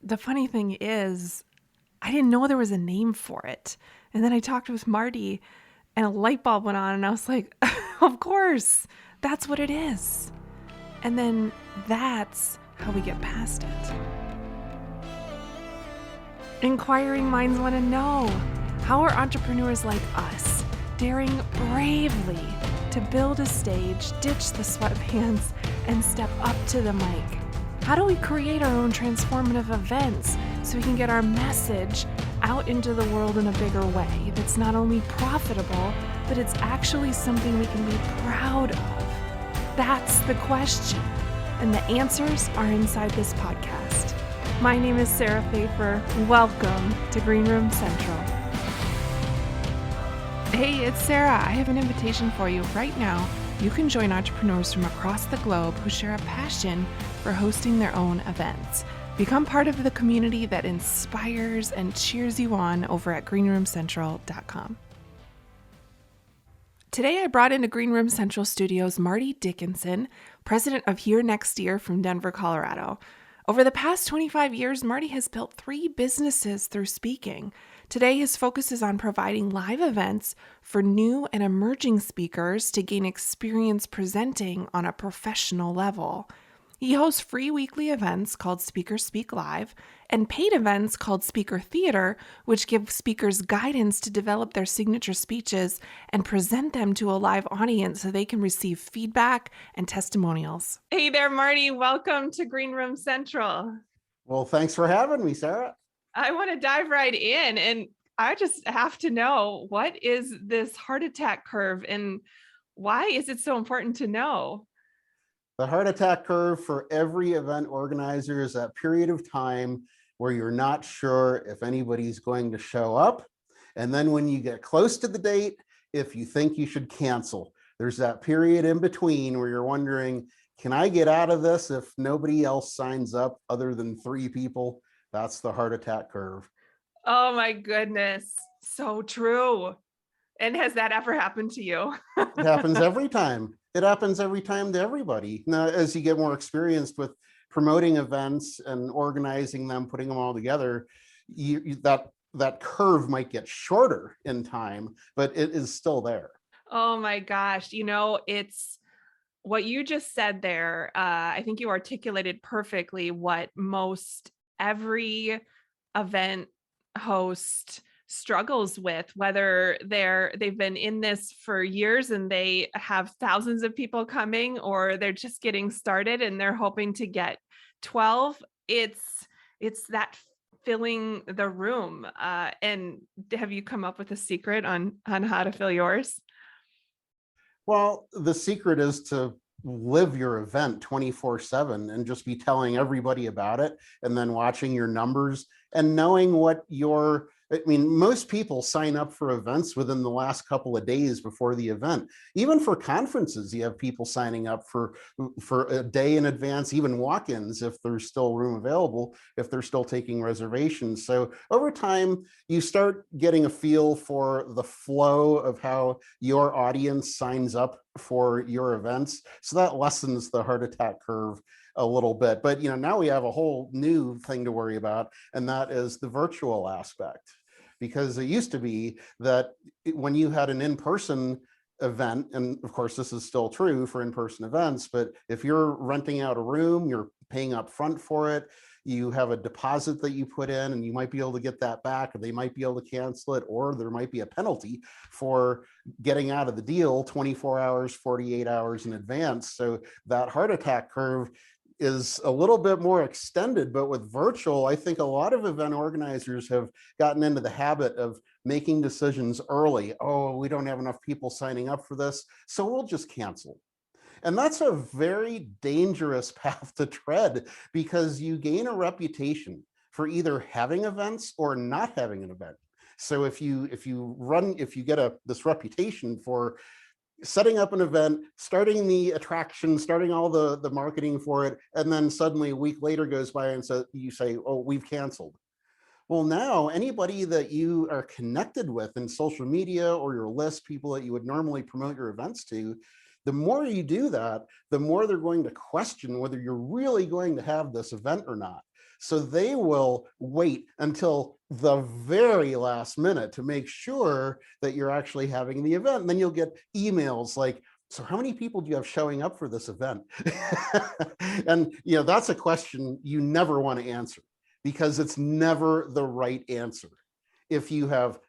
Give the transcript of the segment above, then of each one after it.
the funny thing is, I didn't know there was a name for it. And then I talked with Marty and a light bulb went on and I was like, of course, that's what it is. And then that's how we get past it. Inquiring minds want to know, how are entrepreneurs like us daring bravely to build a stage, ditch the sweatpants, and step up to the mic? How do we create our own transformative events so we can get our message out into the world in a bigger way that's not only profitable, but it's actually something we can be proud of? That's the question, and the answers are inside this podcast. My name is Sarah Pfeiffer. Welcome to Greenroom Central. Hey, it's Sarah. I have an invitation for you right now. You can join entrepreneurs from across the globe who share a passion for hosting their own events. Become part of the community that inspires and cheers you on over at greenroomcentral.com. Today, I brought into Greenroom Central Studios Marty Dickinson, president of Here Next Year from Denver, Colorado. Over the past 25 years, Marty has built 3 businesses through speaking. Today, his focus is on providing live events for new and emerging speakers to gain experience presenting on a professional level. He hosts free weekly events called Speakers Speak Live and paid events called Speaker Theater, which give speakers guidance to develop their signature speeches and present them to a live audience so they can receive feedback and testimonials. Hey there, Marty. Welcome to Greenroom Central. Well, thanks for having me, Sarah. I want to dive right in, and I just have to know, what is this heart attack curve and why is it so important to know? The heart attack curve for every event organizer is that period of time where you're not sure if anybody's going to show up. And then when you get close to the date, if you think you should cancel. There's that period in between where you're wondering, can I get out of this if nobody else signs up other than 3 people? That's the heart attack curve. Oh my goodness. So true. And has that ever happened to you? It happens every time. It happens every time to everybody. Now, as you get more experienced with promoting events and organizing them, putting them all together, that curve might get shorter in time, but it is still there. Oh my gosh. It's what you just said there. I think you articulated perfectly what most every event host struggles with, whether they've been in this for years and they have thousands of people coming, or they're just getting started and they're hoping to get 12. It's that filling the room. And have you come up with a secret on how to fill yours? Well, the secret is to live your event 24/7 and just be telling everybody about it, and then watching your numbers and knowing most people sign up for events within the last couple of days before the event. Even for conferences, you have people signing up for a day in advance, even walk-ins if there's still room available, if they're still taking reservations. So over time, you start getting a feel for the flow of how your audience signs up for your events. So that lessens the heart attack curve a little bit. But now we have a whole new thing to worry about, and that is the virtual aspect. Because it used to be that when you had an in-person event, and of course this is still true for in-person events, but if you're renting out a room, you're paying up front for it, you have a deposit that you put in, and you might be able to get that back, or they might be able to cancel it, or there might be a penalty for getting out of the deal 24 hours, 48 hours in advance. So that heart attack curve is a little bit more extended. But with virtual, I think a lot of event organizers have gotten into the habit of making decisions early. Oh, we don't have enough people signing up for this, so we'll just cancel. And that's a very dangerous path to tread, because you gain a reputation for either having events or not having an event. So if you get this reputation for setting up an event, starting the attraction, starting all the marketing for it, and then suddenly a week later goes by and so you say, oh, we've canceled. Well, now anybody that you are connected with in social media or your list, people that you would normally promote your events to, the more you do that, the more they're going to question whether you're really going to have this event or not. So they will wait until the very last minute to make sure that you're actually having the event. And then you'll get emails like, so how many people do you have showing up for this event? And that's a question you never want to answer, because it's never the right answer. If you have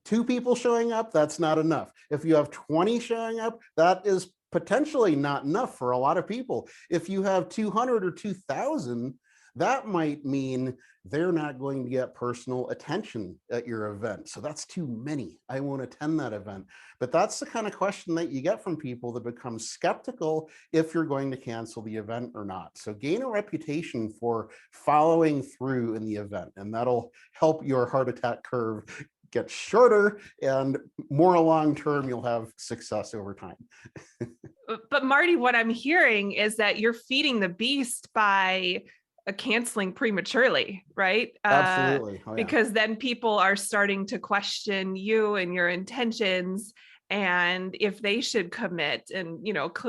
2 people showing up, that's not enough. If you have 20 showing up, that is potentially not enough for a lot of people. If you have 200 or 2,000, that might mean they're not going to get personal attention at your event. So that's too many. I won't attend that event. But that's the kind of question that you get from people that become skeptical if you're going to cancel the event or not. So gain a reputation for following through in the event, and that'll help your heart attack curve get shorter, and more long-term, you'll have success over time. But Marty, what I'm hearing is that you're feeding the beast by canceling prematurely, right? Absolutely. Oh, yeah. Because then people are starting to question you and your intentions, and if they should commit and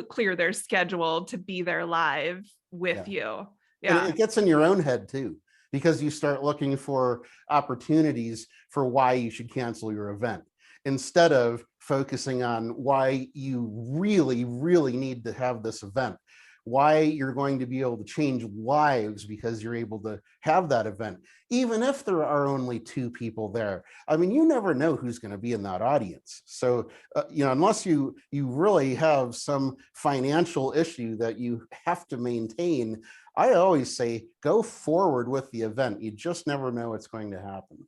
clear their schedule to be there live with you. Yeah. And it gets in your own head too, because you start looking for opportunities for why you should cancel your event, instead of focusing on why you really, really need to have this event, why you're going to be able to change lives because you're able to have that event, even if there are only 2 people there. I mean, you never know who's going to be in that audience. So, unless you really have some financial issue that you have to maintain, I always say go forward with the event. You just never know what's going to happen.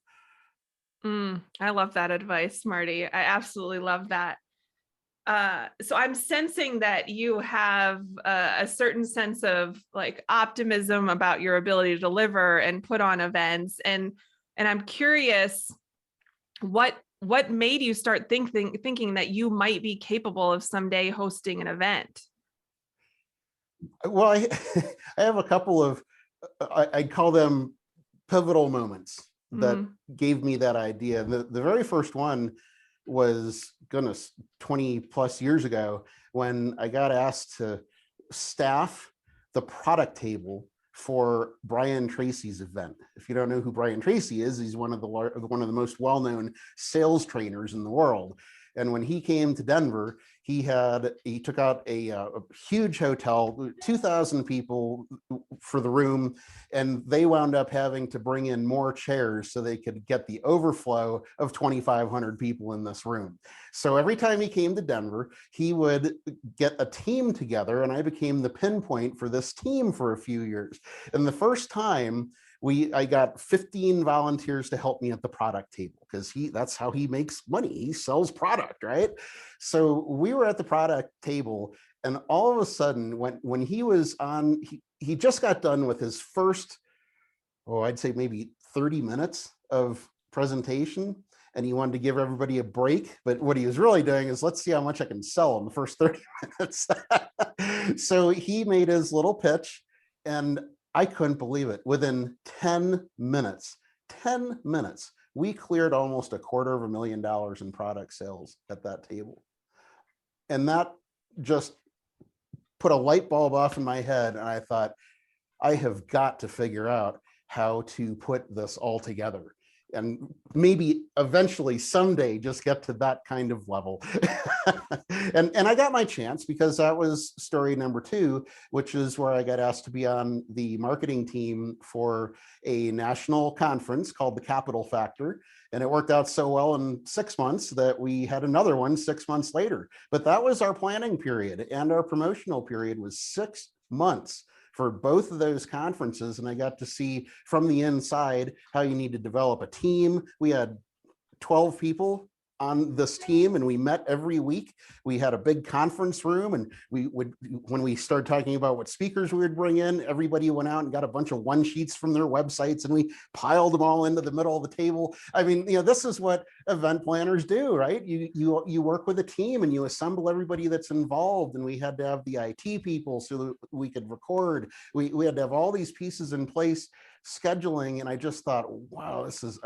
I love that advice, Marty. I absolutely love that. So I'm sensing that you have a certain sense of like optimism about your ability to deliver and put on events. And I'm curious, what made you start thinking that you might be capable of someday hosting an event? Well, I have a couple of, I'd call them pivotal moments that gave me that idea. The very first one was, goodness, 20 plus years ago, when I got asked to staff the product table for Brian Tracy's event. If you don't know who Brian Tracy is, he's one of the most well-known sales trainers in the world. And when he came to Denver, he took out a huge hotel, 2,000 people for the room, and they wound up having to bring in more chairs so they could get the overflow of 2,500 people in this room. So every time he came to Denver, he would get a team together, and I became the pinpoint for this team for a few years. And the first time, I got 15 volunteers to help me at the product table, because that's how he makes money. He sells product, right? So we were at the product table, and all of a sudden, when he was on, he just got done with his first, I'd say maybe 30 minutes of presentation, and he wanted to give everybody a break. But what he was really doing is, let's see how much I can sell in the first 30 minutes. So he made his little pitch, and I couldn't believe it. Within 10 minutes, we cleared almost $250,000 in product sales at that table. And that just put a light bulb off in my head. And I thought, I have got to figure out how to put this all together, and maybe eventually someday just get to that kind of level. and I got my chance, because that was story number 2, which is where I got asked to be on the marketing team for a national conference called the Capital Factor. And it worked out so well in 6 months that we had another one 6 months later. But that was our planning period, and our promotional period was 6 months for both of those conferences. And I got to see from the inside how you need to develop a team. We had 12 people on this team, and we met every week. We had a big conference room, and when we started talking about what speakers we would bring in, everybody went out and got a bunch of one sheets from their websites, and we piled them all into the middle of the table. I mean, this is what event planners do, right? You work with a team, and you assemble everybody that's involved. And we had to have the IT people so that we could record. We had to have all these pieces in place scheduling, and I just thought, wow, this is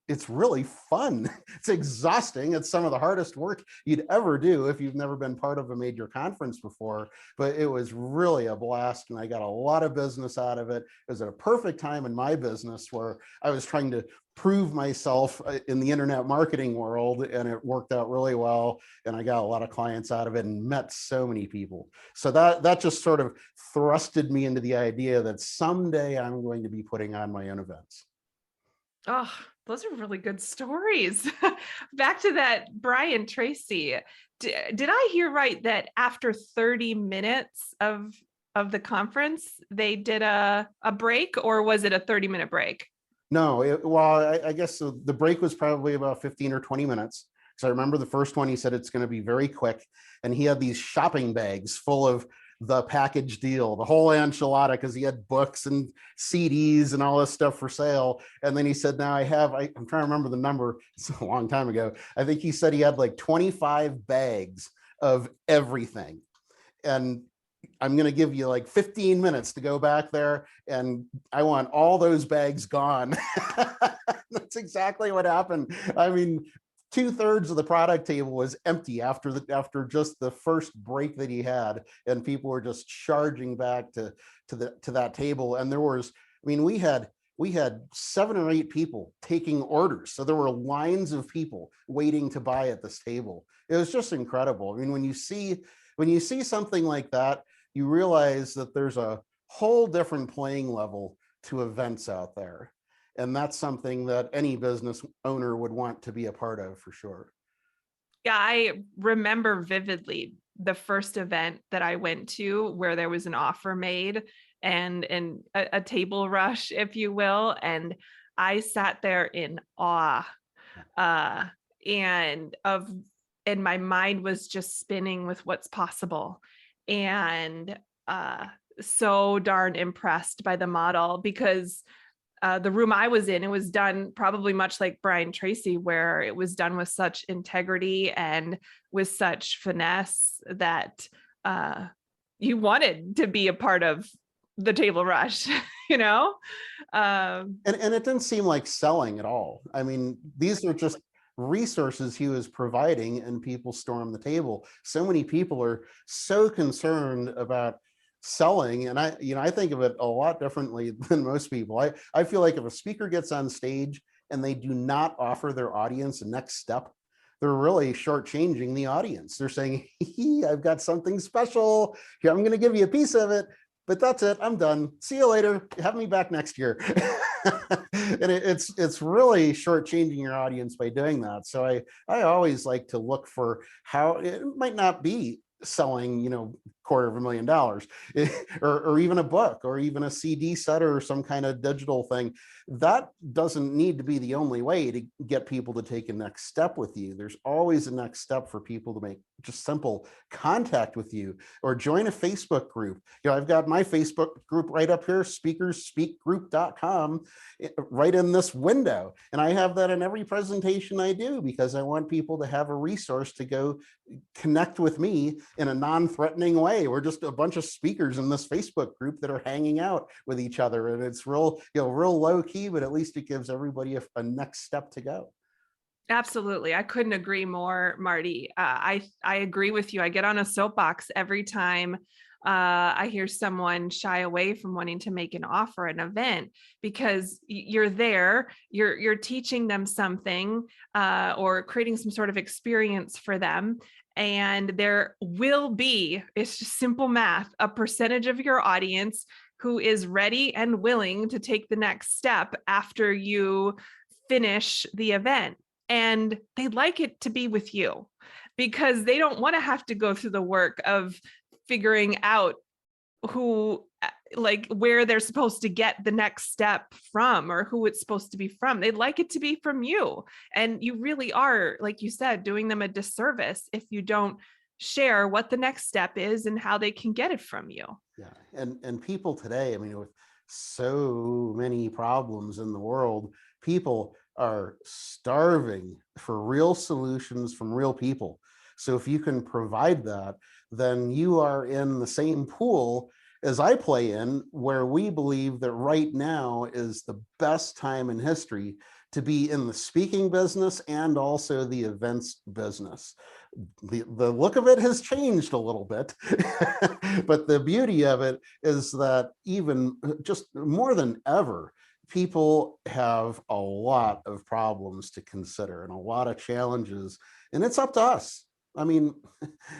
it's really fun. It's exhausting. It's some of the hardest work you'd ever do if you've never been part of a major conference before, but it was really a blast, and I got a lot of business out of it. It was at a perfect time in my business where I was trying to prove myself in the internet marketing world, and it worked out really well, and I got a lot of clients out of it and met so many people. So that just sort of thrusted me into the idea that someday I'm going to be putting on my own events. Oh, those are really good stories. Back to that Brian Tracy. Did I hear right that after 30 minutes of the conference, they did a break, or was it a 30-minute break? No, I guess the break was probably about 15 or 20 minutes. So I remember the first one, he said it's going to be very quick. And he had these shopping bags full of the package deal, the whole enchilada, because he had books and CDs and all this stuff for sale. And then he said, now I'm trying to remember the number. It's a long time ago. I think he said he had like 25 bags of everything. And I'm going to give you like 15 minutes to go back there, and I want all those bags gone. That's exactly what happened. I mean, 2/3 of the product table was empty after just the first break that he had, and people were just charging back to that table. And there was, I mean, we had 7 or 8 people taking orders, so there were lines of people waiting to buy at this table. It was just incredible. I mean, when you see something like that, you realize that there's a whole different playing level to events out there. And that's something that any business owner would want to be a part of, for sure. Yeah, I remember vividly the first event that I went to where there was an offer made and a table rush, if you will. And I sat there in awe, uh, and of and my mind was just spinning with what's possible. And so darn impressed by the model, because the room I was in, it was done probably much like Brian Tracy, where it was done with such integrity and with such finesse that you wanted to be a part of the table rush, you know? And it didn't seem like selling at all. I mean, these are just resources he was providing, and people storm the table. So many people are so concerned about selling, and I think of it a lot differently than most people. I feel like if a speaker gets on stage and they do not offer their audience a next step, they're really shortchanging the audience. They're saying, I've got something special here, I'm going to give you a piece of it, but that's it, I'm done, see you later, have me back next year. And it's really shortchanging your audience by doing that. So I always like to look for how it might not be selling, $250,000 or even a book or even a CD set or some kind of digital thing. That doesn't need to be the only way to get people to take a next step with you. There's always a next step for people to make just simple contact with you, or join a Facebook group. I've got my Facebook group right up here, speakersspeakgroup.com, right in this window. And I have that in every presentation I do, because I want people to have a resource to go connect with me in a non-threatening way. We're just a bunch of speakers in this Facebook group that are hanging out with each other. And it's real low key, but at least it gives everybody a next step to go. Absolutely. I couldn't agree more, Marty. I agree with you. I get on a soapbox every time I hear someone shy away from wanting to make an offer, an event, because you're there, you're teaching them something, or creating some sort of experience for them. And there will be, it's just simple math, a percentage of your audience who is ready and willing to take the next step after you finish the event. And they'd like it to be with you, because they don't want to have to go through the work of figuring out where they're supposed to get the next step from, or who it's supposed to be from. They'd like it to be from you. And you really are, like you said, doing them a disservice if you don't share what the next step is and how they can get it from you. Yeah. And people today, I mean, with so many problems in the world, people are starving for real solutions from real people. So if you can provide that, then you are in the same pool as I play in, where we believe that right now is the best time in history to be in the speaking business and also the events business. The look of it has changed a little bit, but the beauty of it is that even just more than ever, people have a lot of problems to consider and a lot of challenges, and it's up to us. I mean,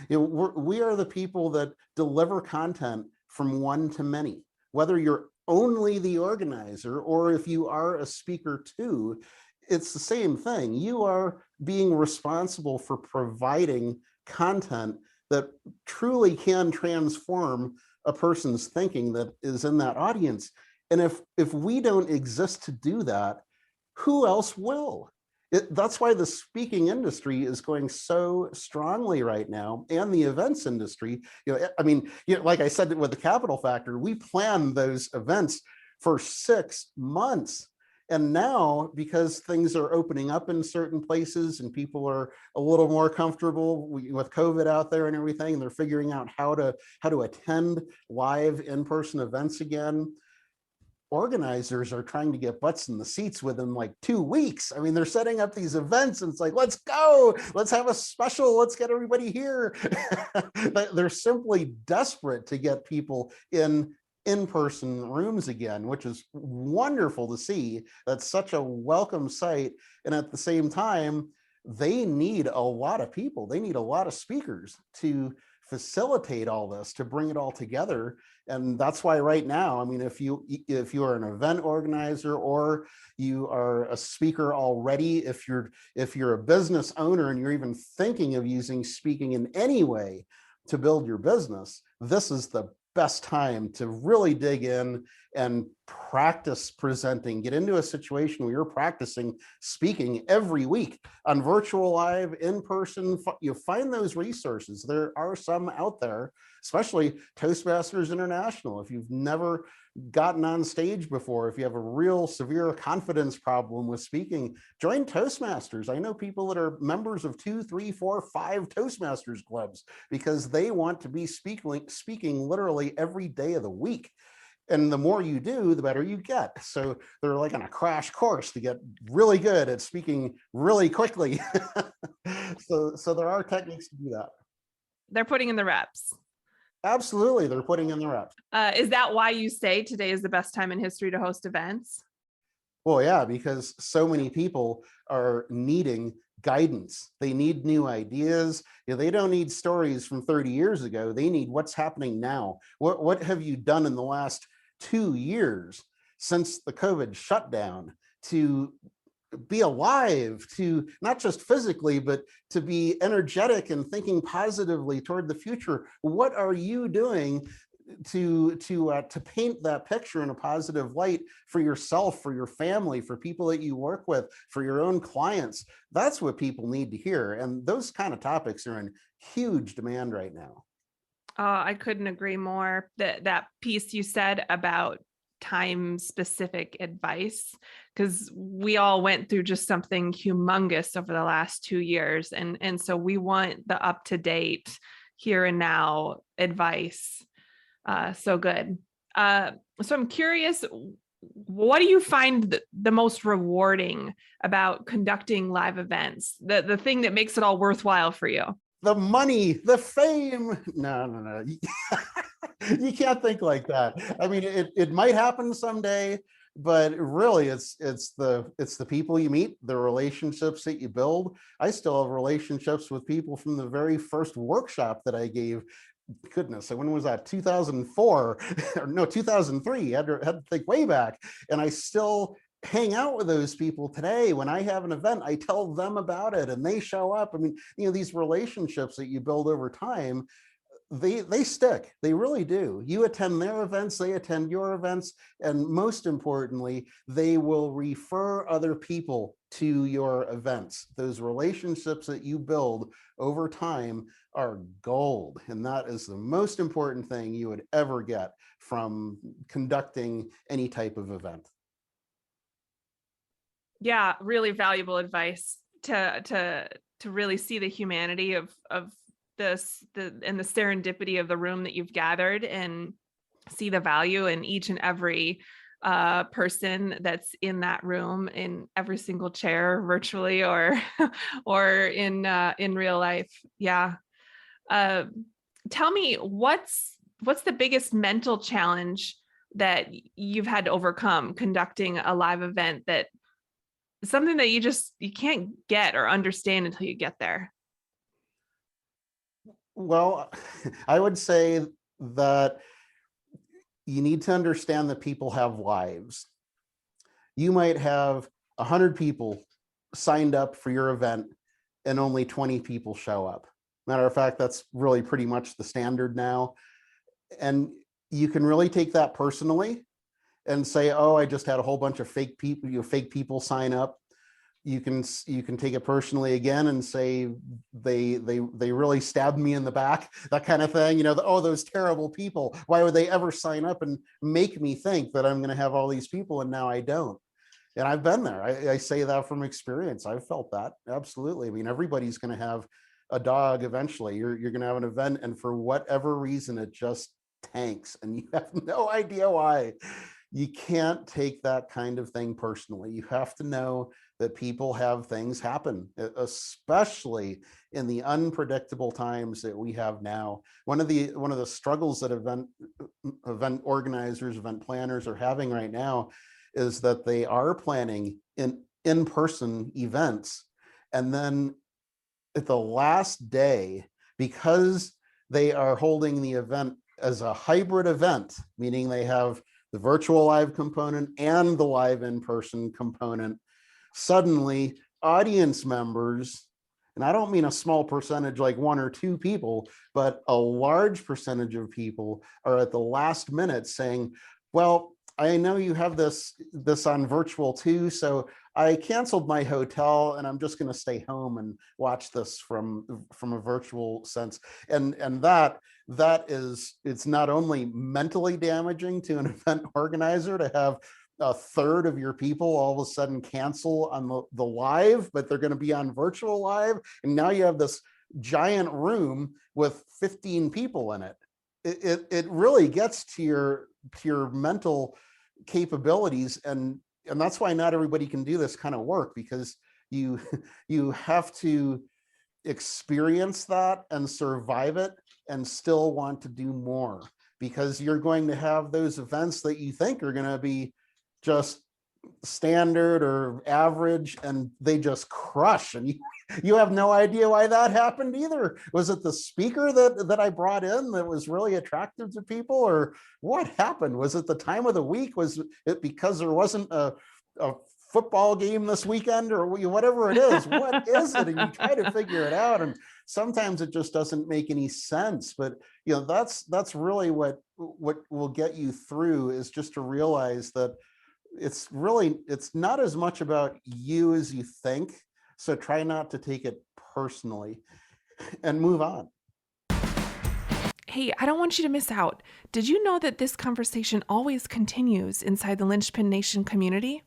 we are the people that deliver content from one to many, whether you're only the organizer or if you are a speaker too, it's the same thing. You are being responsible for providing content that truly can transform a person's thinking that is in that audience. And if we don't exist to do that, who else will? That's why the speaking industry is going so strongly right now, and the events industry. I mean, like I said with the Capital Factor, we planned those events for 6 months. And now, because things are opening up in certain places and people are a little more comfortable with COVID out there and everything, they're figuring out how to attend live in-person events again. Organizers are trying to get butts in the seats within like 2 weeks. I mean, they're setting up these events and it's like, let's go, let's have a special, let's get everybody here. They're simply desperate to get people in-person rooms again, which is wonderful to see. That's such a welcome sight. And at the same time, they need a lot of people. They need a lot of speakers to facilitate all this, to bring it all together. And that's why right now, I mean, if you are an event organizer or you are a speaker already, if you're a business owner and you're even thinking of using speaking in any way to build your business, this is the best time to really dig in and practice presenting. Get into a situation where you're practicing speaking every week on virtual, live, in person. You find those resources. There are some out there, especially Toastmasters International. If you've never gotten on stage before, if you have a real severe confidence problem with speaking, join Toastmasters. I know people that are members of 2, 3, 4, 5 Toastmasters clubs because they want to be speaking literally every day of the week. And the more you do, the better you get. So they're like on a crash course to get really good at speaking really quickly. So there are techniques to do that. They're putting in the reps. Absolutely, they're putting in the reps. Is that why you say today is the best time in history to host events? Well, yeah, because so many people are needing guidance. They need new ideas. They don't need stories from 30 years ago. They need what's happening now. What have you done in the last 2 years since the COVID shutdown to be alive, to not just physically, but to be energetic and thinking positively toward the future? What are you doing to paint that picture in a positive light for yourself, for your family, for people that you work with, for your own clients? That's what people need to hear. And those kind of topics are in huge demand right now. I couldn't agree more. That piece you said about time specific advice, because we all went through just something humongous over the last 2 years. And so we want the up to date here and now advice. So good. So I'm curious, what do you find the most rewarding about conducting live events? The thing that makes it all worthwhile for you? The money, the fame. No. You can't think like that. I mean, it might happen someday, but really it's the people you meet, the relationships that you build. I still have relationships with people from the very first workshop that I gave. Goodness, when was that? 2004 or no, 2003. I had to think way back. And I still hang out with those people today. When I have an event, I tell them about it and they show up. I mean, these relationships that you build over time, they stick. They really do. You attend their events, they attend your events, and most importantly, they will refer other people to your events. Those relationships that you build over time are gold, and that is the most important thing you would ever get from conducting any type of event. Yeah, really valuable advice to really see the humanity of and the serendipity of the room that you've gathered. And see the value in each and every person that's in that room, in every single chair, virtually or or in real life. Yeah. Uh, Tell me, what's the biggest mental challenge that you've had to overcome conducting a live event, that something that you can't get or understand until you get there? Well, I would say that you need to understand that people have lives. You might have 100 people signed up for your event and only 20 people show up. Matter of fact, that's really pretty much the standard now. And you can really take that personally and say, oh, I just had a whole bunch of fake people sign up. You can take it personally again and say they really stabbed me in the back, that kind of thing. Oh, those terrible people, why would they ever sign up and make me think that I'm going to have all these people and now I don't? And I've been there. I say that from experience. I've felt that, absolutely. I mean, everybody's going to have a dog eventually. You're going to have an event, and for whatever reason it just tanks and you have no idea why. You can't take that kind of thing personally. You have to know that people have things happen, especially in the unpredictable times that we have now. One of the struggles that event organizers, event planners are having right now is that they are planning in-person events, and then at the last day, because they are holding the event as a hybrid event, meaning they have the virtual live component and the live in-person component, suddenly audience members, and I don't mean a small percentage like 1 or 2 people, but a large percentage of people are at the last minute saying, well, I know you have this on virtual too, so I canceled my hotel and I'm just going to stay home and watch this from a virtual sense. And that is, it's not only mentally damaging to an event organizer to have a third of your people all of a sudden cancel on the live, but they're going to be on virtual live, and now you have this giant room with 15 people in it. It really gets to your mental capabilities, and that's why not everybody can do this kind of work, because you have to experience that and survive it and still want to do more, because you're going to have those events that you think are going to be just standard or average and they just crush, and you have no idea why that happened either. Was it the speaker that I brought in that was really attractive to people, or what happened? Was it the time of the week? Was it because there wasn't a football game this weekend, or whatever it is? What is it? And you try to figure it out, and sometimes it just doesn't make any sense. But that's really what will get you through, is just to realize that it's not as much about you as you think. So try not to take it personally and move on. Hey, I don't want you to miss out. Did you know that this conversation always continues inside the Lynchpin Nation community?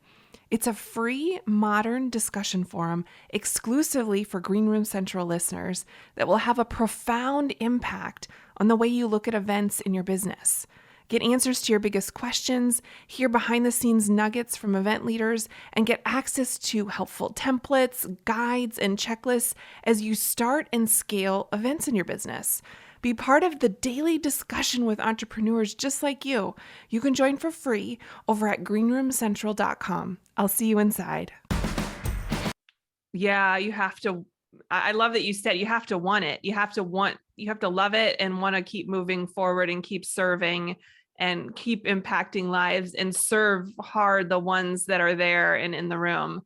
It's a free, modern discussion forum exclusively for Greenroom Central listeners that will have a profound impact on the way you look at events in your business. Get answers to your biggest questions, hear behind-the-scenes nuggets from event leaders, and get access to helpful templates, guides, and checklists as you start and scale events in your business. Be part of the daily discussion with entrepreneurs just like you. You can join for free over at greenroomcentral.com. I'll see you inside. Yeah, you have to. I love that you said you have to want it. You have to love it and want to keep moving forward and keep serving and keep impacting lives and serve hard the ones that are there and in the room.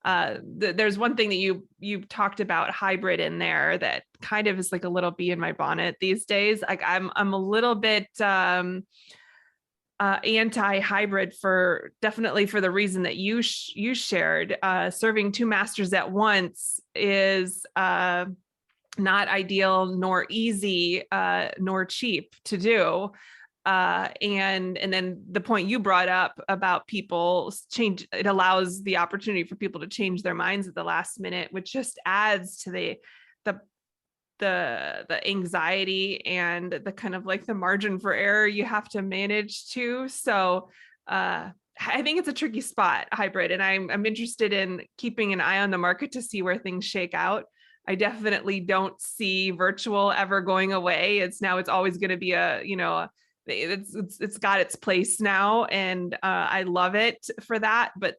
There's one thing that you talked about, hybrid, in there that kind of is like a little bee in my bonnet these days. Like I'm a little bit anti-hybrid, for definitely for the reason that you shared. Serving 2 masters at once is not ideal, nor easy, nor cheap to do. And then the point you brought up about people change, it allows the opportunity for people to change their minds at the last minute, which just adds to the the anxiety and the kind of like the margin for error you have to manage too. So I think it's a tricky spot, hybrid, and I'm interested in keeping an eye on the market to see where things shake out. I definitely don't see virtual ever going away. It's always going to be it's got its place now, and I love it for that. But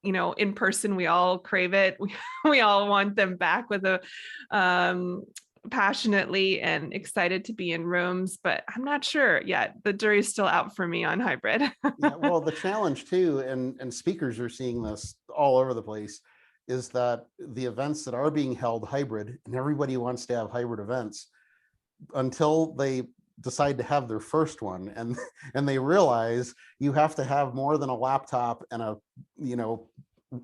in person, we all crave it. We all want them back with a passionately and excited to be in rooms, but I'm not sure yet. The jury's still out for me on hybrid. Yeah, well, the challenge too, and speakers are seeing this all over the place, is that the events that are being held hybrid, and everybody wants to have hybrid events, until they decide to have their first one, and they realize you have to have more than a laptop and a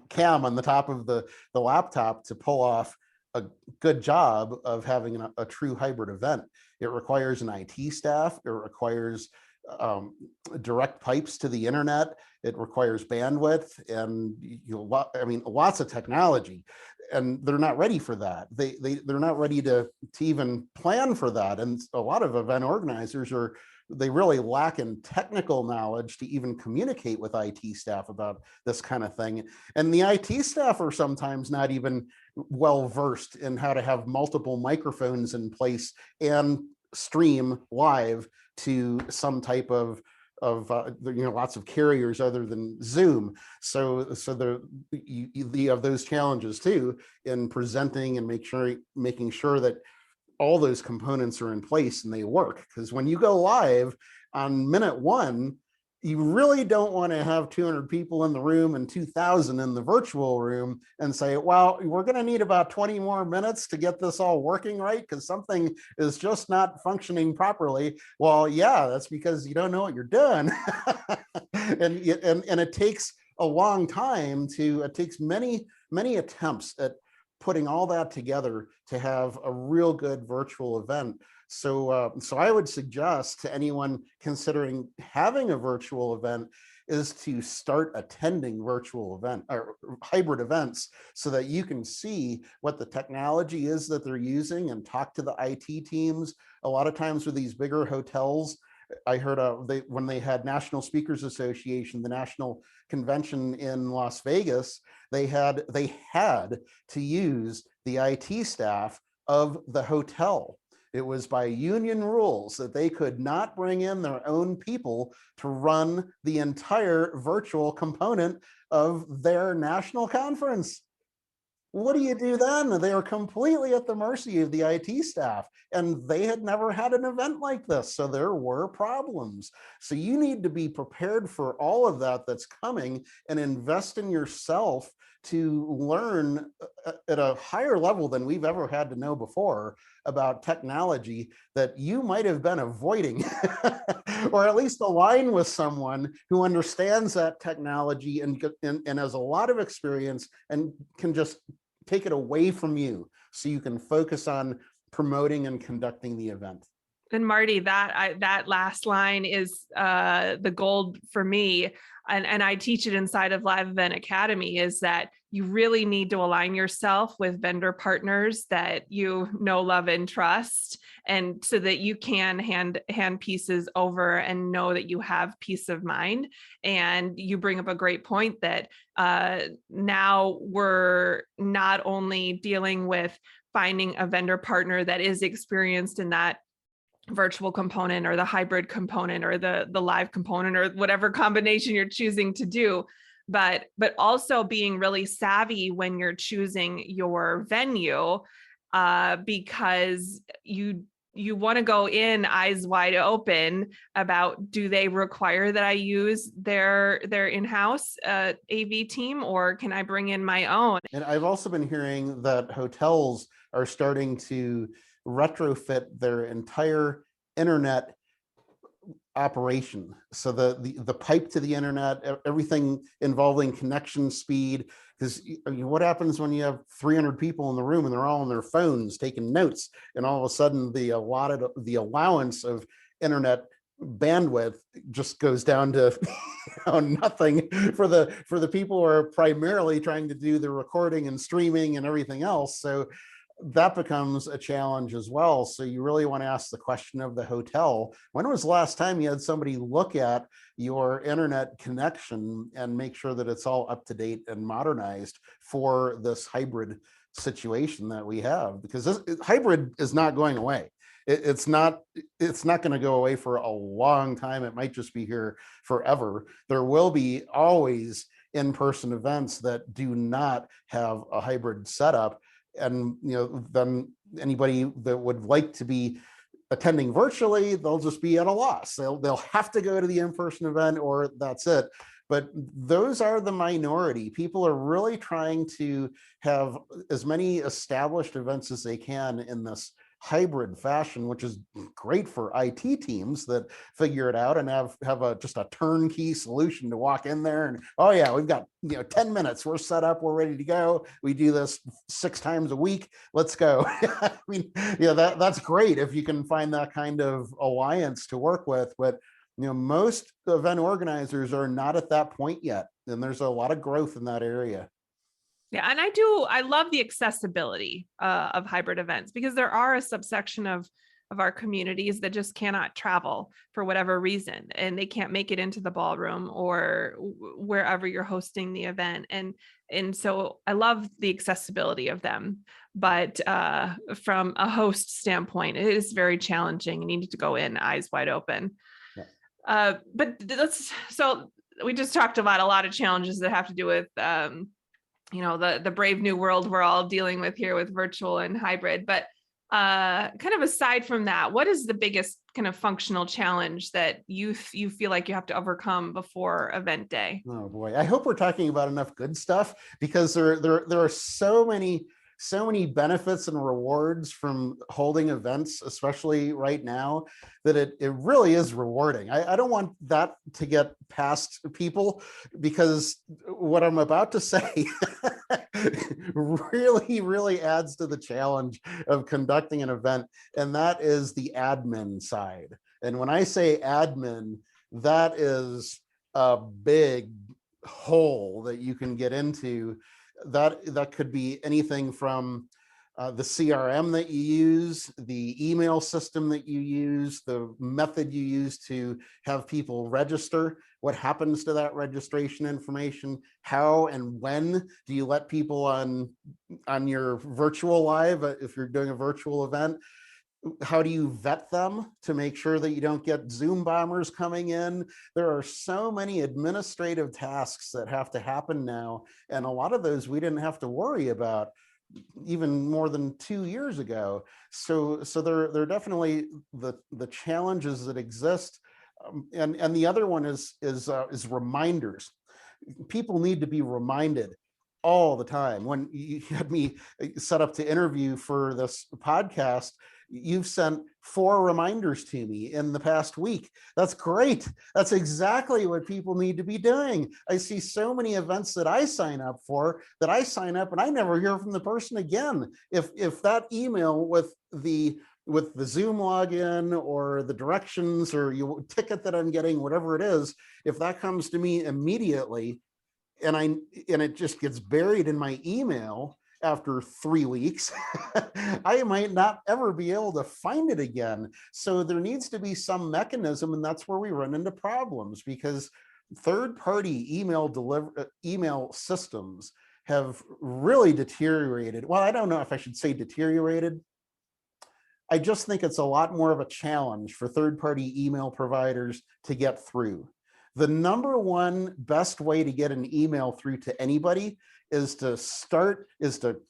cam on the top of the laptop to pull off a good job of having a true hybrid event. It requires an IT staff. It requires direct pipes to the internet. It requires bandwidth, and lots of technology, and they're not ready for that. They're not ready to even plan for that. And a lot of event organizers they really lack in technical knowledge to even communicate with IT staff about this kind of thing. And the IT staff are sometimes not even well versed in how to have multiple microphones in place and stream live to some type of lots of carriers other than Zoom. So you have those challenges too in presenting and making sure that all those components are in place and they work. Because when you go live on minute one, you really don't want to have 200 people in the room and 2,000 in the virtual room and say, well, we're going to need about 20 more minutes to get this all working right because something is just not functioning properly. Well, yeah, that's because you don't know what you're doing. and it takes a long time it takes many, many attempts at putting all that together to have a real good virtual event. So I would suggest to anyone considering having a virtual event is to start attending virtual event or hybrid events so that you can see what the technology is that they're using and talk to the IT teams. A lot of times with these bigger hotels, I heard when they had National Speakers Association, the national convention in Las Vegas, they had to use the IT staff of the hotel. It was by union rules that they could not bring in their own people to run the entire virtual component of their national conference. What do you do then? They are completely at the mercy of the IT staff, and they had never had an event like this, so there were problems. So you need to be prepared for all of that that's coming and invest in yourself to learn at a higher level than we've ever had to know before about technology that you might have been avoiding, or at least align with someone who understands that technology and has a lot of experience and can just take it away from you so you can focus on promoting and conducting the event. And Marty, that last line is the gold for me. And I teach it inside of Live Event Academy, is that you really need to align yourself with vendor partners that you know, love, and trust, and so that you can hand pieces over and know that you have peace of mind. And you bring up a great point that now we're not only dealing with finding a vendor partner that is experienced in that virtual component or the hybrid component or the live component or whatever combination you're choosing to do, but also being really savvy when you're choosing your venue, because you want to go in eyes wide open about, do they require that I use their in-house AV team, or can I bring in my own? And I've also been hearing that hotels are starting to retrofit their entire internet operation. So the pipe to the internet, everything involving connection speed, because what happens when you have 300 people in the room and they're all on their phones taking notes, and all of a sudden the allowance of internet bandwidth just goes down to nothing for the people who are primarily trying to do the recording and streaming and everything else. So that becomes a challenge as well. So you really want to ask the question of the hotel, when was the last time you had somebody look at your internet connection and make sure that it's all up to date and modernized for this hybrid situation that we have? Because hybrid is not going away. It's not going to go away for a long time. It might just be here forever. There will be always in-person events that do not have a hybrid setup, and then anybody that would like to be attending virtually, they'll just be at a loss. They'll have to go to the in-person event, or that's it. But those are the minority. People are really trying to have as many established events as they can in this hybrid fashion, which is great for IT teams that figure it out and have just a turnkey solution to walk in there and, oh yeah, we've got 10 minutes, we're set up, we're ready to go, we do this 6 times a week, let's go. I mean, that's great if you can find that kind of alliance to work with, but most event organizers are not at that point yet, and there's a lot of growth in that area. Yeah, and I love the accessibility of hybrid events, because there are a subsection of our communities that just cannot travel for whatever reason, and they can't make it into the ballroom or wherever you're hosting the event. And so I love the accessibility of them. But from a host standpoint, it is very challenging. You need to go in eyes wide open. Yeah. But so we just talked about a lot of challenges that have to do with the brave new world we're all dealing with here with virtual and hybrid. But kind of aside from that, what is the biggest kind of functional challenge that you feel like you have to overcome before event day? Oh boy, I hope we're talking about enough good stuff, because there are so many benefits and rewards from holding events, especially right now, that it really is rewarding. I don't want that to get past people, because what I'm about to say really adds to the challenge of conducting an event, and that is the admin side. And when I say admin, that is a big hole that you can get into. That could be anything from the CRM that you use, the email system that you use, the method you use to have people register, what happens to that registration information, how and when do you let people on your virtual live, if you're doing a virtual event, how do you vet them to make sure that you don't get Zoom bombers coming in? There are so many administrative tasks that have to happen now, and a lot of those we didn't have to worry about even more than 2 years ago. So there are definitely the challenges that exist, and the other one is reminders. People need to be reminded all the time. When you had me set up to interview for this podcast, you've sent 4 reminders to me in the past week. That's great. That's exactly what people need to be doing. I see so many events that I sign up for, that I sign up and I never hear from the person again. If that email with the Zoom login or the directions or your ticket that I'm getting, whatever it is, if that comes to me immediately and it just gets buried in my email after 3 weeks, I might not ever be able to find it again. So there needs to be some mechanism, and that's where we run into problems, because third-party email systems have really deteriorated. Well, I don't know if I should say deteriorated. I just think it's a lot more of a challenge for third-party email providers to get through. The number one best way to get an email through to anybody is to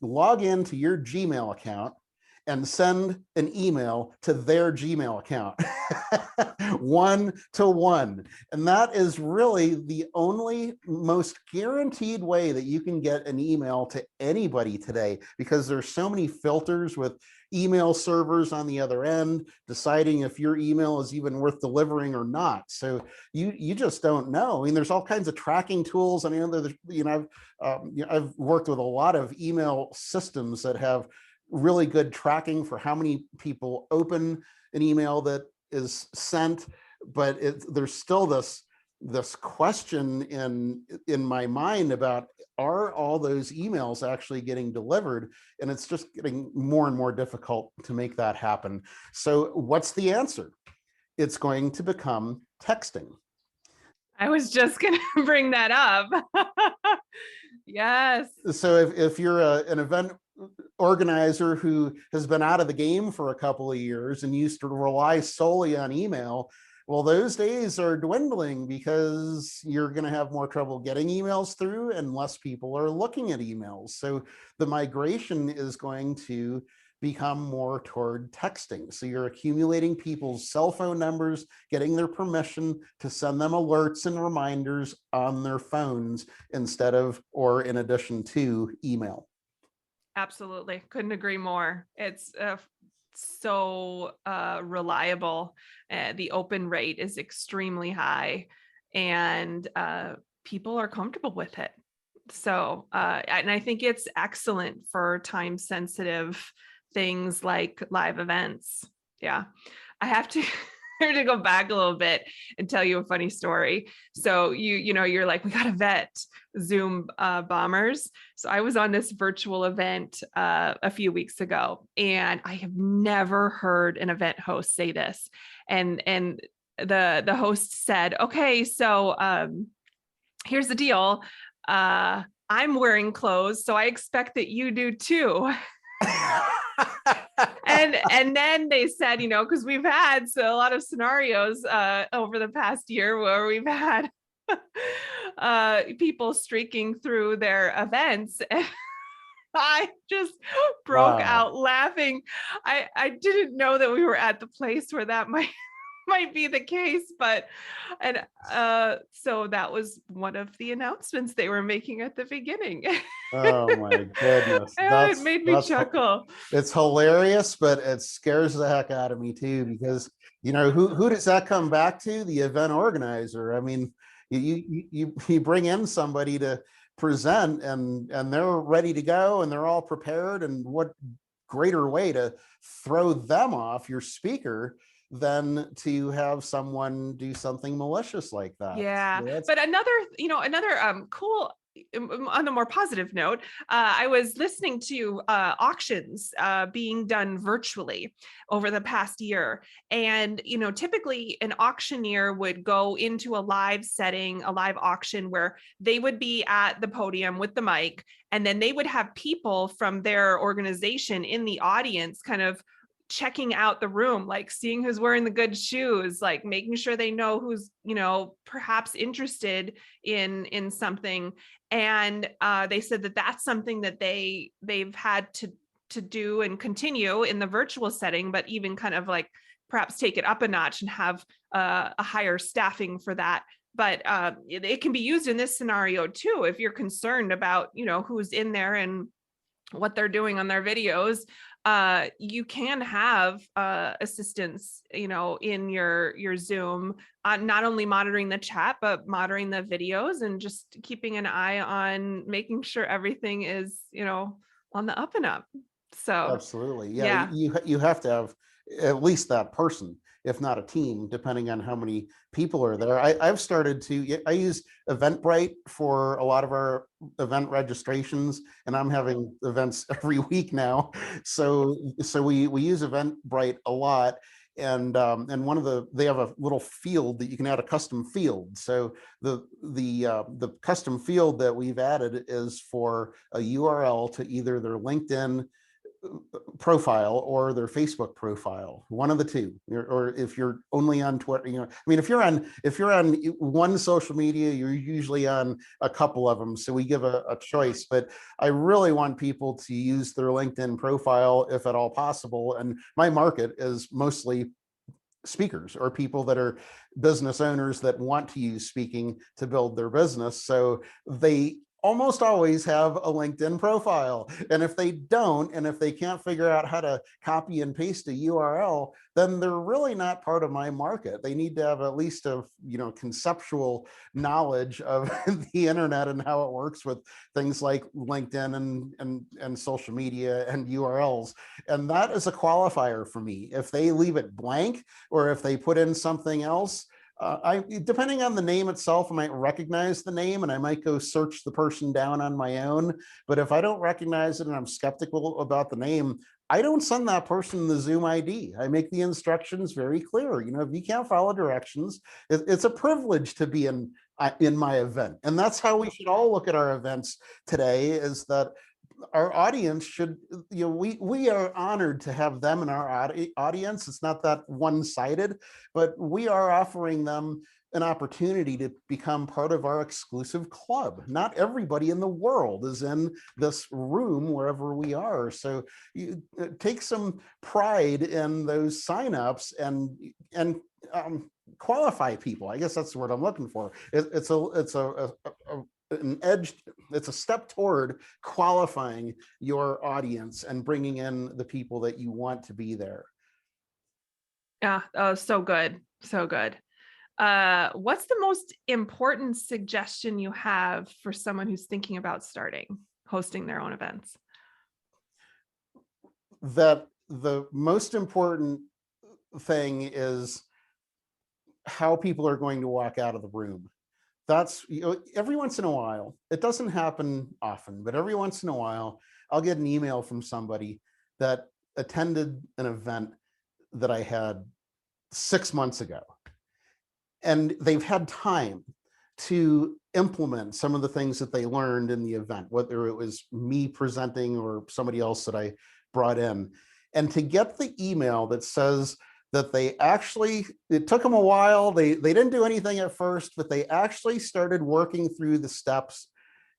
log into your Gmail account and send an email to their Gmail account, 1-to-1. And that is really the only most guaranteed way that you can get an email to anybody today, because there's so many filters with email servers on the other end deciding if your email is even worth delivering or not. So you just don't know. I mean, there's all kinds of tracking tools. I mean, I've worked with a lot of email systems that have really good tracking for how many people open an email that is sent, but there's still this this question in my mind about, are all those emails actually getting delivered? And it's just getting more and more difficult to make that happen. So what's the answer? It's going to become texting. I was just going to bring that up. Yes. So if you're an event organizer who has been out of the game for a couple of years and used to rely solely on email, well, those days are dwindling because you're going to have more trouble getting emails through and less people are looking at emails. So the migration is going to become more toward texting. So you're accumulating people's cell phone numbers, getting their permission to send them alerts and reminders on their phones instead of, or in addition to, email. Absolutely. Couldn't agree more. It's so reliable. The open rate is extremely high, and people are comfortable with it. So, and I think it's excellent for time sensitive things like live events. Yeah. I have to I have to go back a little bit and tell you a funny story. So you're like, we got to vet Zoom bombers. So I was on this virtual event a few weeks ago, and I have never heard an event host say this. And the host said, okay, so here's the deal. I'm wearing clothes, so I expect that you do too. And then they said, because we've had a lot of scenarios over the past year where we've had people streaking through their events. And I just broke Wow. out laughing. I didn't know that we were at the place where that might be the case, so that was one of the announcements they were making at the beginning. Oh my goodness. It made me chuckle. It's hilarious, but it scares the heck out of me too, because who does that come back to? The event organizer. I mean, you bring in somebody to present and they're ready to go and they're all prepared, and what greater way to throw them off, your speaker, than to have someone do something malicious like that. Yeah. So But another cool, on a more positive note, I was listening to auctions being done virtually over the past year. And, typically an auctioneer would go into a live setting, a live auction, where they would be at the podium with the mic, and then they would have people from their organization in the audience kind of checking out the room, like seeing who's wearing the good shoes, like making sure they know who's, perhaps interested in something. And they said that that's something that they've had to do and continue in the virtual setting, but even kind of like perhaps take it up a notch and have a higher staffing for that. But it can be used in this scenario too, if you're concerned about, who's in there and what they're doing on their videos. You can have assistants, in your Zoom, not only monitoring the chat, but monitoring the videos and just keeping an eye on making sure everything is, on the up and up. So absolutely. Yeah. You have to have at least that person, if not a team, depending on how many people are there. I've started to, I use Eventbrite for a lot of our event registrations, and I'm having events every week now. So we use Eventbrite a lot. And they have a little field that you can add a custom field. So the custom field that we've added is for a URL to either their LinkedIn profile or their Facebook profile, one of the two. Or if you're only on Twitter, I mean, if you're on one social media, you're usually on a couple of them. So we give a choice, but I really want people to use their LinkedIn profile if at all possible. And my market is mostly speakers or people that are business owners that want to use speaking to build their business. So they almost always have a LinkedIn profile. And if they don't, and if they can't figure out how to copy and paste a URL, then they're really not part of my market. They need to have at least a conceptual knowledge of the internet and how it works with things like LinkedIn and social media and URLs. And that is a qualifier for me. If they leave it blank or if they put in something else, Depending on the name itself, I might recognize the name and I might go search the person down on my own. But if I don't recognize it and I'm skeptical about the name, I don't send that person the Zoom ID. I make the instructions very clear. If you can't follow directions, it's a privilege to be in my event. And that's how we should all look at our events today, is that our audience should, we are honored to have them in our audience. It's not that one-sided, but we are offering them an opportunity to become part of our exclusive club. Not everybody in the world is in this room wherever we are. So you take some pride in those signups and qualify people. I guess that's the word I'm looking for. It's a step toward qualifying your audience and bringing in the people that you want to be there. Yeah. Oh, so good. So good. What's the most important suggestion you have for someone who's thinking about hosting their own events? That the most important thing is how people are going to walk out of the room. That's, every once in a while, it doesn't happen often, but every once in a while, I'll get an email from somebody that attended an event that I had 6 months ago. And they've had time to implement some of the things that they learned in the event, whether it was me presenting or somebody else that I brought in. And to get the email that says that it took them a while, they didn't do anything at first, but they actually started working through the steps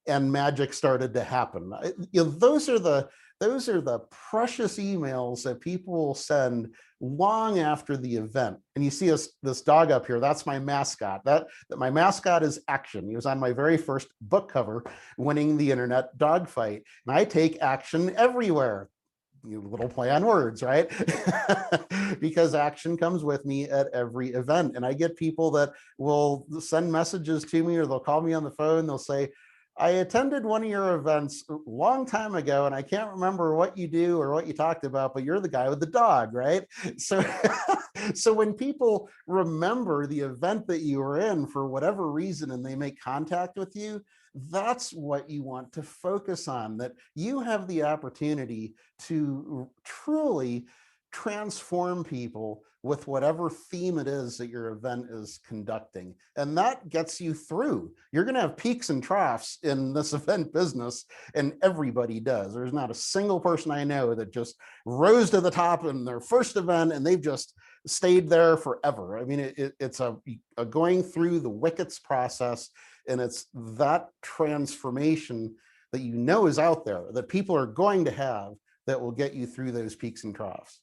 and magic started to happen. Those are the precious emails that people will send long after the event. And you see this dog up here, that's my mascot. That my mascot is Action. He was on my very first book cover, winning the internet dog fight. And I take action everywhere. Little play on words, right? Because Action comes with me at every event. And I get people that will send messages to me, or they'll call me on the phone. They'll say, I attended one of your events a long time ago, and I can't remember what you do or what you talked about, but you're the guy with the dog, right? So, so when people remember the event that you were in for whatever reason, and they make contact with you, that's what you want to focus on, that you have the opportunity to truly transform people with whatever theme it is that your event is conducting. And that gets you through. You're going to have peaks and troughs in this event business, and everybody does. There's not a single person I know that just rose to the top in their first event and they've just stayed there forever. I mean, it's a going through the wickets process, and it's that transformation that is out there, that people are going to have, that will get you through those peaks and troughs.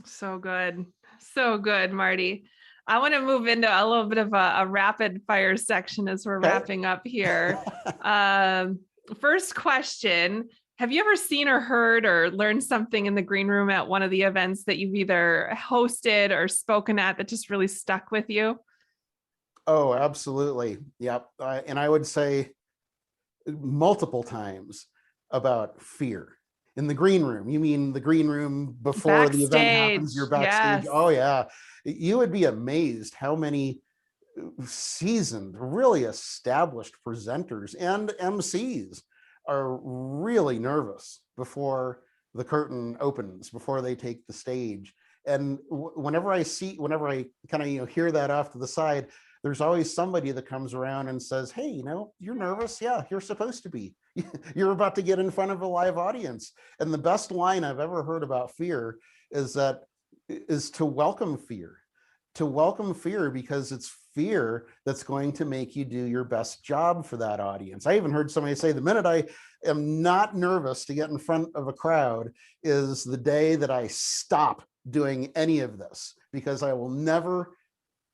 So good. So good, Marty. I want to move into a little bit of a rapid fire section as we're wrapping up here. First question. Have you ever seen or heard or learned something in the green room at one of the events that you've either hosted or spoken at that just really stuck with you? Oh, absolutely. Yep. And I would say multiple times about fear. In the green room, you mean the green room before the event happens, you're backstage? Yes. Oh yeah. You would be amazed how many seasoned, really established presenters and MCs are really nervous before the curtain opens, before they take the stage. And whenever I kind of hear that off to the side, there's always somebody that comes around and says, hey, you're nervous. Yeah, you're supposed to be. You're about to get in front of a live audience. And the best line I've ever heard about fear is to welcome fear. To welcome fear, because it's fear that's going to make you do your best job for that audience. I even heard somebody say, the minute I am not nervous to get in front of a crowd is the day that I stop doing any of this, because I will never,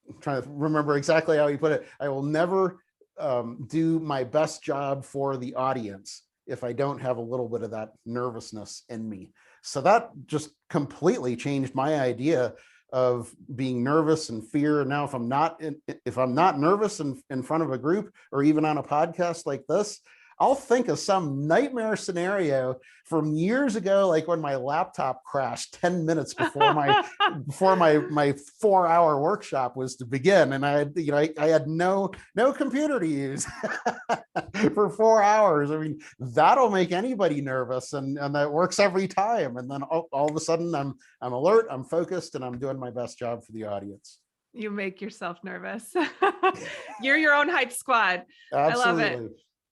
I'm trying to remember exactly how he put it, I will never do my best job for the audience if I don't have a little bit of that nervousness in me. So that just completely changed my idea of being nervous and fear. And now if I'm not nervous in front of a group or even on a podcast like this, I'll think of some nightmare scenario from years ago, like when my laptop crashed 10 minutes before my 4-hour workshop was to begin. And I had no computer to use for 4 hours. I mean, that'll make anybody nervous, and that works every time. And then all of a sudden I'm alert, I'm focused, and I'm doing my best job for the audience. You make yourself nervous. You're your own hype squad. I love it.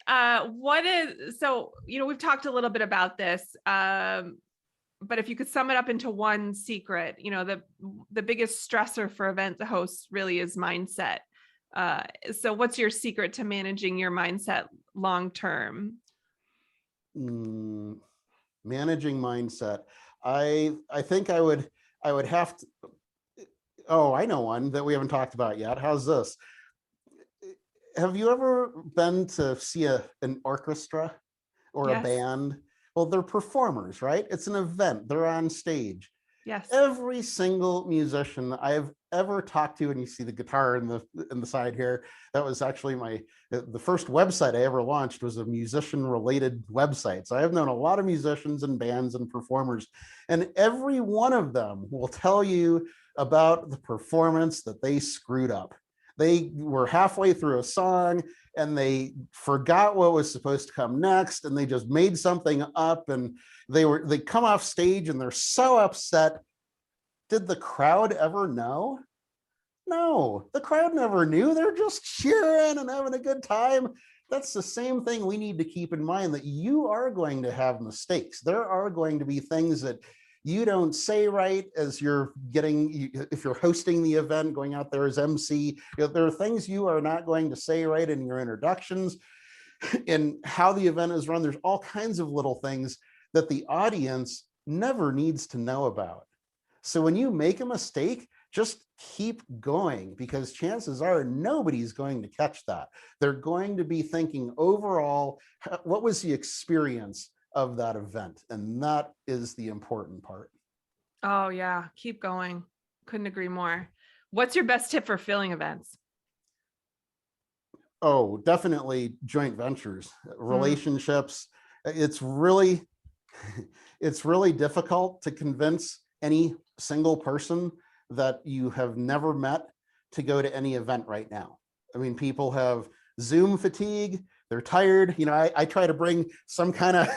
Absolutely. We've talked a little bit about this, but if you could sum it up into one secret, the biggest stressor for event hosts really is mindset. So what's your secret to managing your mindset long term? Managing mindset. I think I would have to. Oh, I know one that we haven't talked about yet. How's this? Have you ever been to see an orchestra or Yes. a band? Well, they're performers, right? It's an event. They're on stage. Yes. Every single musician I've ever talked to, and you see the guitar in the side here, that was actually the first website I ever launched was a musician related website. So I've known a lot of musicians and bands and performers, and every one of them will tell you about the performance that they screwed up. They were halfway through a song and they forgot what was supposed to come next, and they just made something up, and they come off stage and they're so upset. Did the crowd ever know? No, the crowd never knew. They're just cheering and having a good time. That's the same thing we need to keep in mind, that you are going to have mistakes. There are going to be things that you don't say right as if you're hosting the event, going out there as MC. There are things you are not going to say right in your introductions, in how the event is run. There's all kinds of little things that the audience never needs to know about. So when you make a mistake, just keep going, because chances are nobody's going to catch that. They're going to be thinking overall, what was the experience of that event? And that is the important part. Oh yeah, keep going. Couldn't agree more. What's your best tip for filling events? Oh, definitely joint ventures, relationships. It's really difficult to convince any single person that you have never met to go to any event right now. I mean, people have Zoom fatigue. They're tired. I try to bring some kind of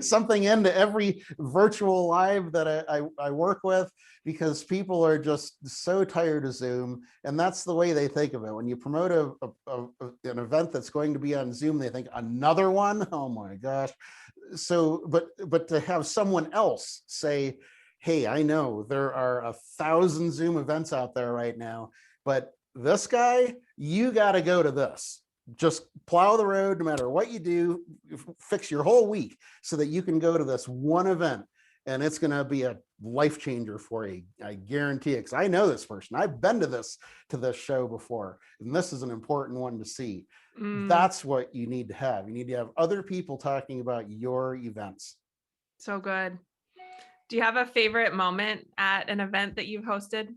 something into every virtual live that I work with, because people are just so tired of Zoom, and that's the way they think of it. When you promote an event that's going to be on Zoom, they think, another one? Oh my gosh. So, but to have someone else say, hey, I know there are 1,000 Zoom events out there right now, but this guy, you got to go to this. Just plow the road, no matter what you do, fix your whole week so that you can go to this one event, and it's going to be a life changer for you. I guarantee it, because I know this person. I've been to this show before, and this is an important one to see. That's what you need to have. You need to have other people talking about your events. So good. Do you have a favorite moment at an event that you've hosted?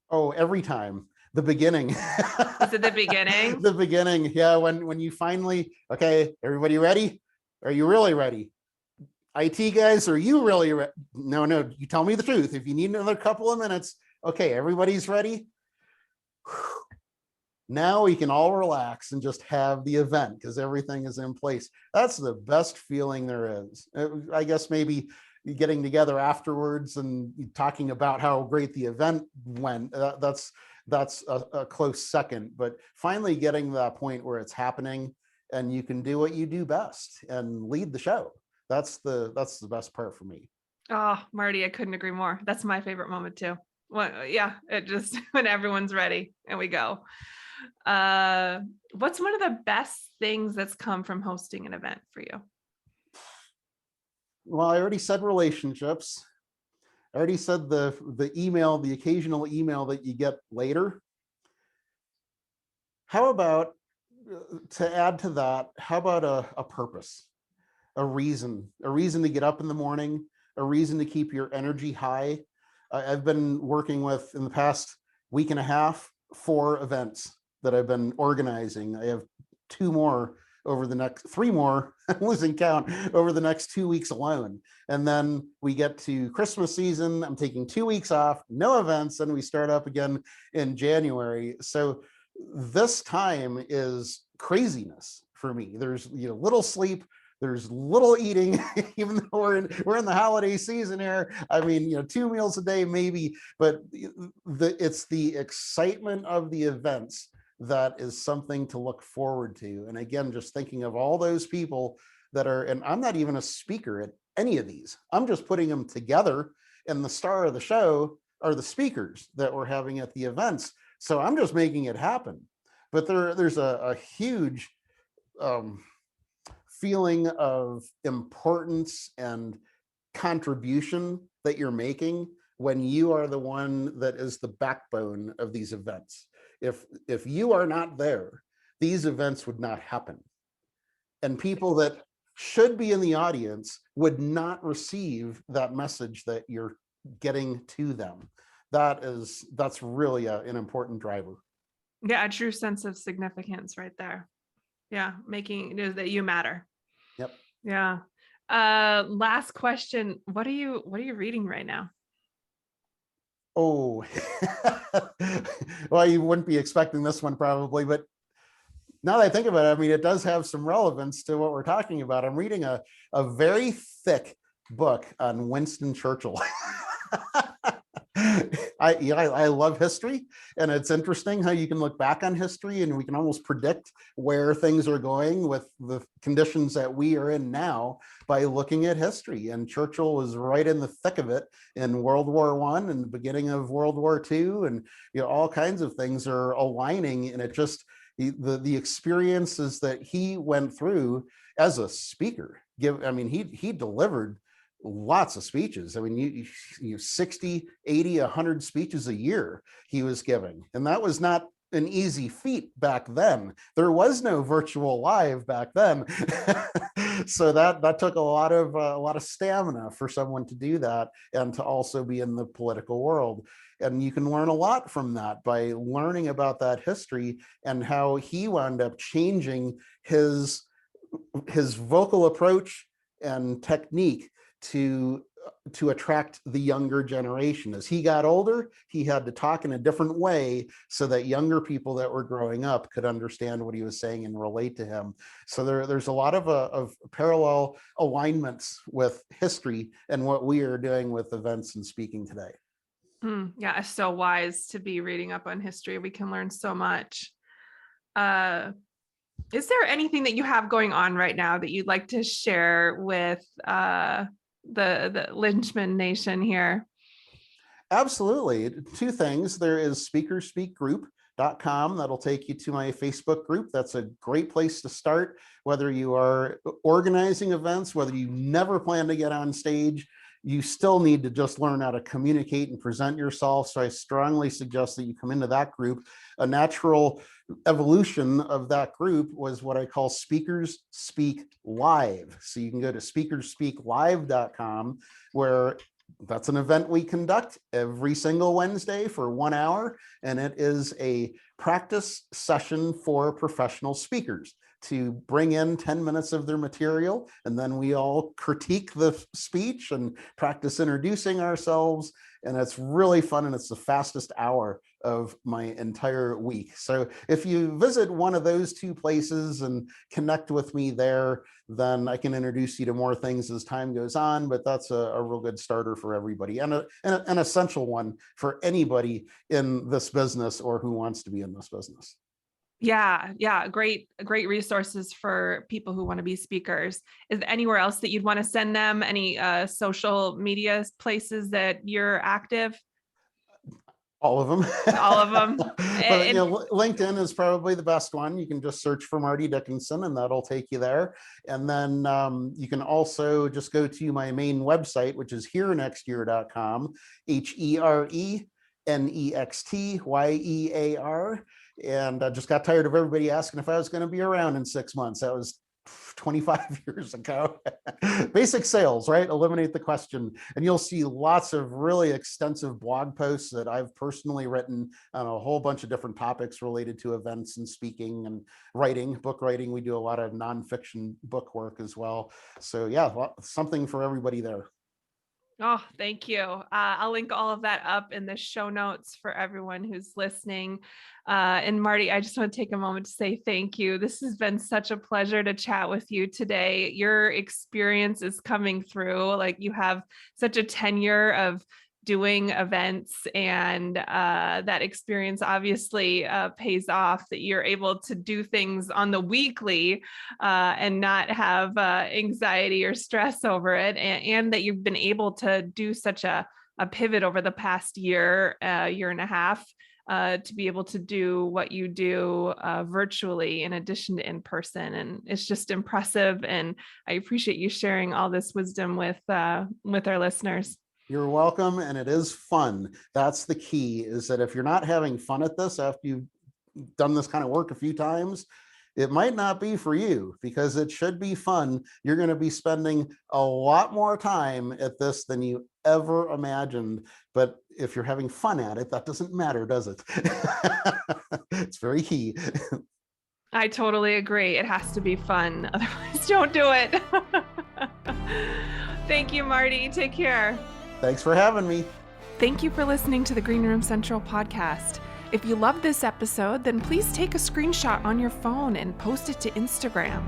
Oh, every time. The beginning. Is it the beginning? The beginning. Yeah. When you finally, okay, everybody ready? Are you really ready? IT guys, are you really ready? No, you tell me the truth. If you need another couple of minutes, okay, everybody's ready. Now we can all relax and just have the event because everything is in place. That's the best feeling there is. I guess maybe getting together afterwards and talking about how great the event went. That's a close second, but finally getting to that point where it's happening and you can do what you do best and lead the show. That's the best part for me. Oh, Marty, I couldn't agree more. That's my favorite moment too. Well, yeah, it just when everyone's ready and we go. What's one of the best things that's come from hosting an event for you? Well, I already said relationships. I already said the occasional email that you get later. How about, to add to that, how about a purpose, a reason to get up in the morning, a reason to keep your energy high? I've been working with, in the past week and a half, 4 events that I've been organizing. I have 2 more over the next 3 more, I'm losing count, over the next 2 weeks alone. And then we get to Christmas season. I'm taking 2 weeks off, no events, and we start up again in January. So this time is craziness for me. There's little sleep, there's little eating, even though we're in the holiday season here. I mean, 2 meals a day maybe, but it's the excitement of the events that is something to look forward to. And again, just thinking of all those people that are, and I'm not even a speaker at any of these, I'm just putting them together, and the star of the show are the speakers that we're having at the events. So I'm just making it happen. But there's a huge feeling of importance and contribution that you're making when you are the one that is the backbone of these events. If you are not there, these events would not happen. And people that should be in the audience would not receive that message that you're getting to them. That's really an important driver. Yeah, a true sense of significance right there. Yeah, making that you matter. Yep. Yeah. Last question. What are you reading right now? Oh, well, you wouldn't be expecting this one probably, but now that I think about it, I mean, it does have some relevance to what we're talking about. I'm reading a very thick book on Winston Churchill. I love history, and it's interesting how you can look back on history and we can almost predict where things are going with the conditions that we are in now by looking at history. And Churchill was right in the thick of it in World War I and the beginning of World War II, and all kinds of things are aligning, and it just the experiences that he went through as a speaker. He delivered lots of speeches. I mean, 60, 80, 100 speeches a year he was giving. And that was not an easy feat back then. There was no virtual live back then. So that took a lot of stamina for someone to do that, and to also be in the political world. And you can learn a lot from that by learning about that history and how he wound up changing his vocal approach and technique to attract the younger generation. As he got older, he had to talk in a different way so that younger people that were growing up could understand what he was saying and relate to him. So there's a lot of parallel alignments with history and what we are doing with events and speaking today. Yeah, it's so wise to be reading up on history. We can learn so much. Is there anything that you have going on right now that you'd like to share with the Lynchman Nation here? Absolutely. 2 things. There is speakerspeakgroup.com. That'll take you to my Facebook group. That's a great place to start, whether you are organizing events, whether you never plan to get on stage. You still need to just learn how to communicate and present yourself. So I strongly suggest that you come into that group. A natural evolution of that group was what I call Speakers Speak Live. So you can go to speakerspeaklive.com, where that's an event we conduct every single Wednesday for 1 hour. And it is a practice session for professional speakers to bring in 10 minutes of their material. And then we all critique the speech and practice introducing ourselves. And it's really fun. And it's the fastest hour of my entire week. So if you visit one of those 2 places and connect with me there, then I can introduce you to more things as time goes on. But that's a real good starter for everybody, and an essential one for anybody in this business or who wants to be in this business. Yeah. Great resources for people who want to be speakers. Is there anywhere else that you'd want to send them? Any social media places that you're active? All of them. All of them. But LinkedIn is probably the best one. You can just search for Marty Dickinson and that'll take you there. And then you can also just go to my main website, which is herenextyear.com, HERENEXTYEAR. And I just got tired of everybody asking if I was going to be around in 6 months. That was 25 years ago. Basic sales, right? Eliminate the question. And you'll see lots of really extensive blog posts that I've personally written on a whole bunch of different topics related to events and speaking and writing, book writing. We do a lot of nonfiction book work as well. So yeah, something for everybody there. Oh, thank you. I'll link all of that up in the show notes for everyone who's listening. And Marty, I just want to take a moment to say thank you. This has been such a pleasure to chat with you today. Your experience is coming through. Like, you have such a tenure of doing events, and that experience obviously pays off, that you're able to do things on the weekly and not have anxiety or stress over it, and that you've been able to do such a pivot over the past year and a half to be able to do what you do virtually in addition to in person. And it's just impressive, and I appreciate you sharing all this wisdom with our listeners. You're welcome. And it is fun. That's the key, is that if you're not having fun at this after you've done this kind of work a few times, it might not be for you, because it should be fun. You're going to be spending a lot more time at this than you ever imagined. But if you're having fun at it, that doesn't matter, does it? It's very key. I totally agree. It has to be fun. Otherwise, don't do it. Thank you, Marty. Take care. Thanks for having me. Thank you for listening to the Green Room Central podcast. If you love this episode, then please take a screenshot on your phone and post it to Instagram.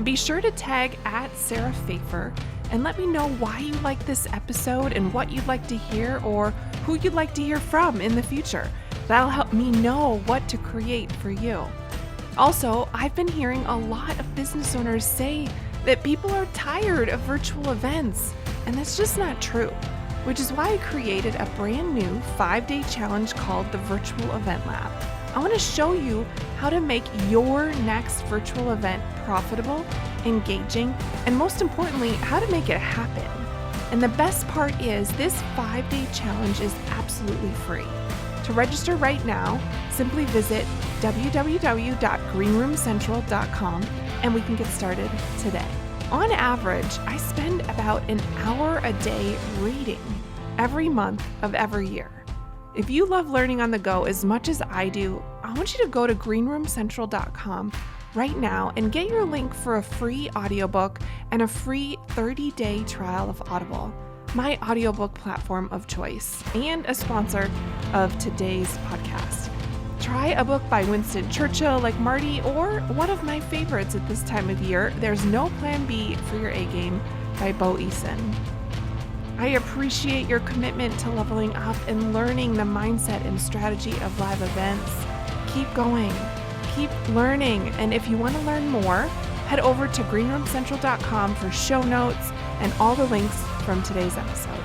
Be sure to tag @SarahPfeiffer and let me know why you like this episode and what you'd like to hear, or who you'd like to hear from in the future. That'll help me know what to create for you. Also, I've been hearing a lot of business owners say that people are tired of virtual events, and that's just not true, which is why I created a brand new 5-day challenge called the Virtual Event Lab. I want to show you how to make your next virtual event profitable, engaging, and most importantly, how to make it happen. And the best part is this 5-day challenge is absolutely free. To register right now, simply visit www.greenroomcentral.com and we can get started today. On average, I spend about an hour a day reading every month of every year. If you love learning on the go as much as I do, I want you to go to greenroomcentral.com right now and get your link for a free audiobook and a free 30-day trial of Audible, my audiobook platform of choice and a sponsor of today's podcast. Try a book by Winston Churchill like Marty, or one of my favorites at this time of year, There's No Plan B for Your A-Game by Bo Eason. I appreciate your commitment to leveling up and learning the mindset and strategy of live events. Keep going, keep learning, and if you want to learn more, head over to greenroomcentral.com for show notes and all the links from today's episode.